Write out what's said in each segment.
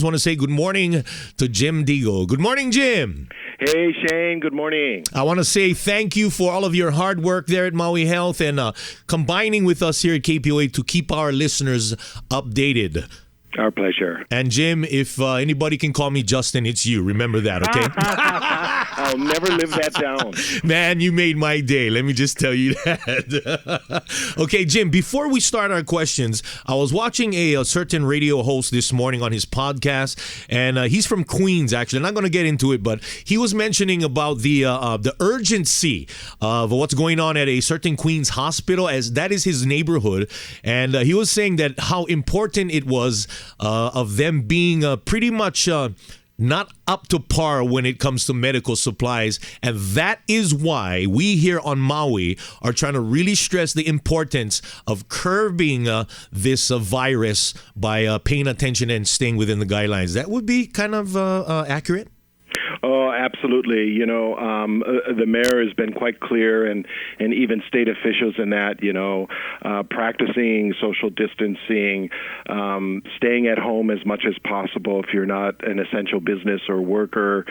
want to say good morning to Jim Digo. Good morning, Jim. Hey, Shane. Good morning. I want to say thank you for all of your hard work there at Maui Health and combining with us here at KPOA to keep our listeners updated. Our pleasure. And Jim, if anybody can call me Justin, it's you. Remember that, okay? I'll never live that down. Man, you made my day. Let me just tell you that. Okay, Jim, before we start our questions, I was watching a certain radio host this morning on his podcast, and he's from Queens, actually. I'm not going to get into it, but he was mentioning about the urgency of what's going on at a certain Queens hospital, as that is his neighborhood. And he was saying that how important it was of them being pretty much not up to par when it comes to medical supplies. And that is why we here on Maui are trying to really stress the importance of curbing this virus by paying attention and staying within the guidelines. That would be kind of accurate. Oh, absolutely. You know, the mayor has been quite clear, and even state officials in that, practicing social distancing, staying at home as much as possible if you're not an essential business or worker,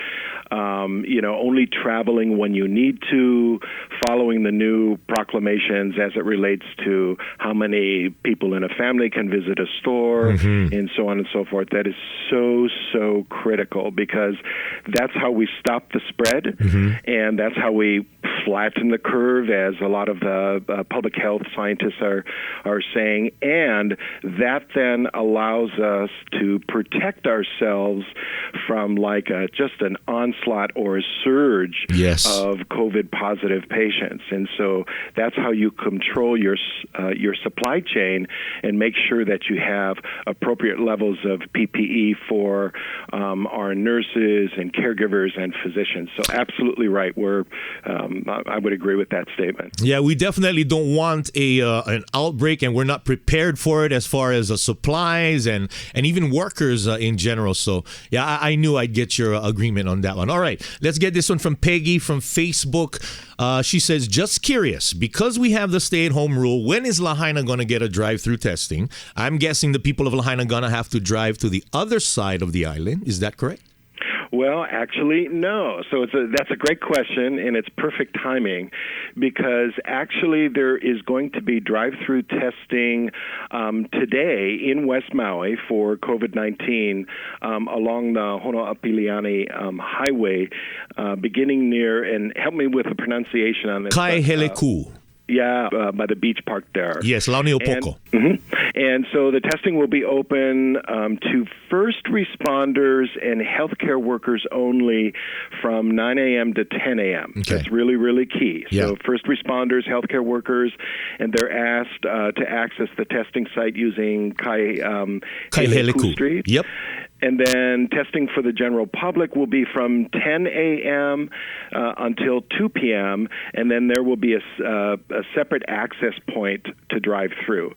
only traveling when you need to, following the new proclamations as it relates to how many people in a family can visit a store, and so on and so forth. That is so critical, because that's how we stop the spread, and that's how we flatten the curve, as a lot of the public health scientists are saying, and that then allows us to protect ourselves from just an onslaught or a surge of COVID-positive patients. And so that's how you control your supply chain and make sure that you have appropriate levels of PPE for our nurses and caregivers and physicians. So absolutely right. I would agree with that statement. Yeah, we definitely don't want an outbreak, and we're not prepared for it as far as supplies and even workers in general. So yeah, I knew I'd get your agreement on that one. All right, let's get this one from Peggy from Facebook. She says, just curious, because we have the stay-at-home rule, when is Lahaina going to get a drive-through testing? I'm guessing the people of Lahaina are going to have to drive to the other side of the island. Is that correct? Well, actually, no. So that's a great question, and it's perfect timing, because actually there is going to be drive-through testing today in West Maui for COVID-19 along the Honoa'apiliani Highway, beginning near, and help me with the pronunciation on this. Kaiheleku. By the beach park there. Yes, Launiopoko. And so the testing will be open to first responders and healthcare workers only from 9 a.m. to 10 a.m. Okay. That's really, really key. Yeah. So first responders, healthcare workers, and they're asked to access the testing site using Kaiheleku Street. Yep. And then testing for the general public will be from 10 a.m. Until 2 p.m., and then there will be a separate access point to drive through.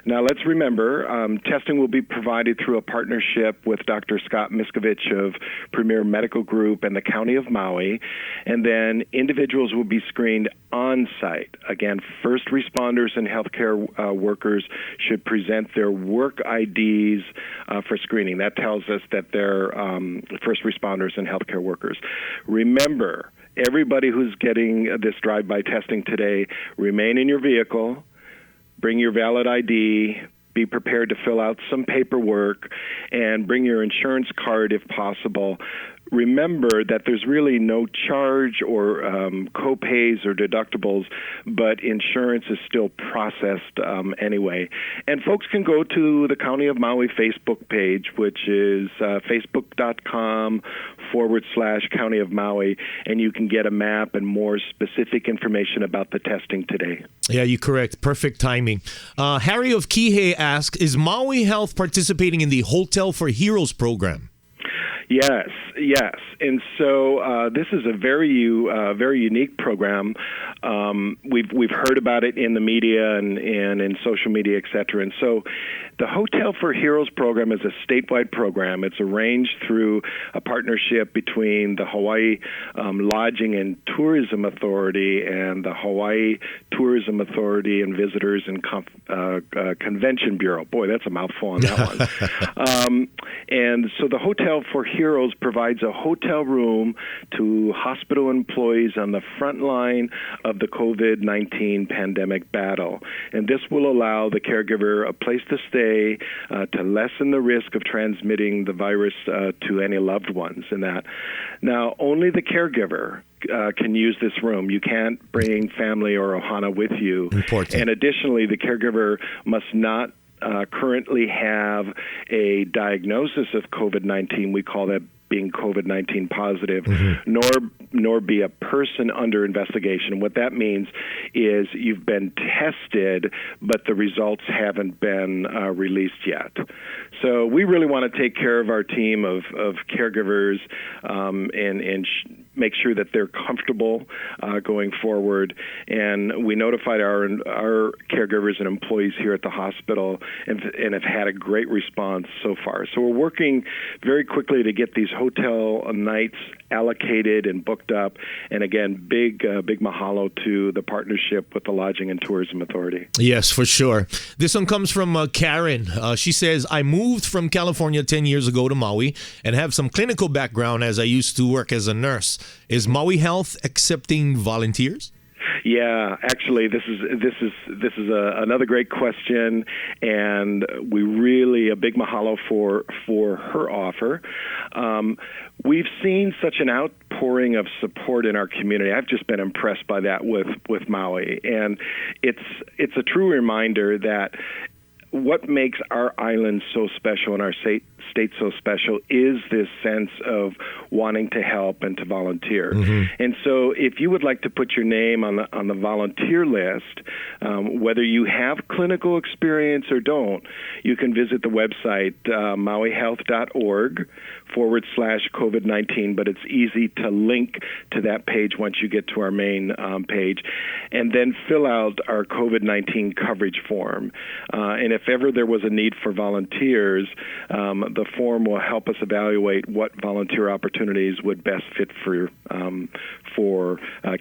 Now, let's remember, testing will be provided through a partnership with Dr. Scott Miskovich of Premier Medical Group and the County of Maui, and then individuals will be screened on-site. Again, first responders and healthcare workers should present their work IDs for screening. That tells us that they're first responders and healthcare workers. Remember, everybody who's getting this drive-by testing today, remain in your vehicle, bring your valid ID, be prepared to fill out some paperwork, and bring your insurance card if possible. Remember that there's really no charge or co-pays or deductibles, but insurance is still processed anyway. And folks can go to the County of Maui Facebook page, which is facebook.com/County of Maui, and you can get a map and more specific information about the testing today. Yeah, you're correct. Perfect timing. Harry of Kihei asks, is Maui Health participating in the Hotel for Heroes program? Yes. Yes, and so this is a very unique program. We've heard about it in the media and in social media, et cetera. And so the Hotel for Heroes program is a statewide program. It's arranged through a partnership between the Hawaii Lodging and Tourism Authority and the Hawaii Tourism Authority and Visitors and Convention Bureau. Boy, that's a mouthful on that one. And so the Hotel for Heroes provides a hotel room to hospital employees on the front line of the COVID-19 pandemic battle. And this will allow the caregiver a place to stay to lessen the risk of transmitting the virus to any loved ones in that. Now, only the caregiver can use this room. You can't bring family or ohana with you. Important. And additionally, the caregiver must not currently have a diagnosis of COVID-19. We call that being COVID-19 positive, nor be a person under investigation. What that means is you've been tested, but the results haven't been released yet. So we really want to take care of our team of caregivers and make sure that they're comfortable going forward. And we notified our caregivers and employees here at the hospital and have had a great response so far. So we're working very quickly to get these hotel nights allocated and booked up. And again, big mahalo to the partnership with the Lodging and Tourism Authority. Yes, for sure. This one comes from Karen. She says, I moved from California 10 years ago to Maui and have some clinical background as I used to work as a nurse. Is Maui Health accepting volunteers? Yeah, actually, this is another great question, and we really a big mahalo for her offer. We've seen such an outpouring of support in our community. I've just been impressed by that with Maui, and it's a true reminder that what makes our island so special and our state so special is this sense of wanting to help and to volunteer. And so if you would like to put your name on the volunteer list, whether you have clinical experience or don't, you can visit the website mauihealth.org/COVID-19, but it's easy to link to that page once you get to our main page, and then fill out our COVID-19 coverage form. And if ever there was a need for volunteers, the form will help us evaluate what volunteer opportunities would best fit for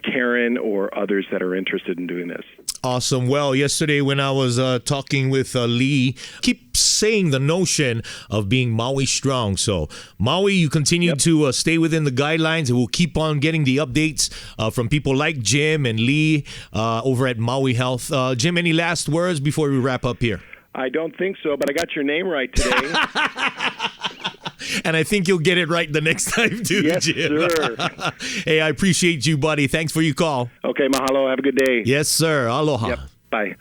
Karen or others that are interested in doing this. Awesome. Well, yesterday when I was talking with Lee, keep saying the notion of being Maui strong. So Maui, you continue to stay within the guidelines, and we'll keep on getting the updates from people like Jim and Lee over at Maui Health. Jim, any last words before we wrap up here? I don't think so, but I got your name right today. And I think you'll get it right the next time, too, yes, Jim. Sir. Hey, I appreciate you, buddy. Thanks for your call. Okay, mahalo. Have a good day. Yes, sir. Aloha. Yep. Bye.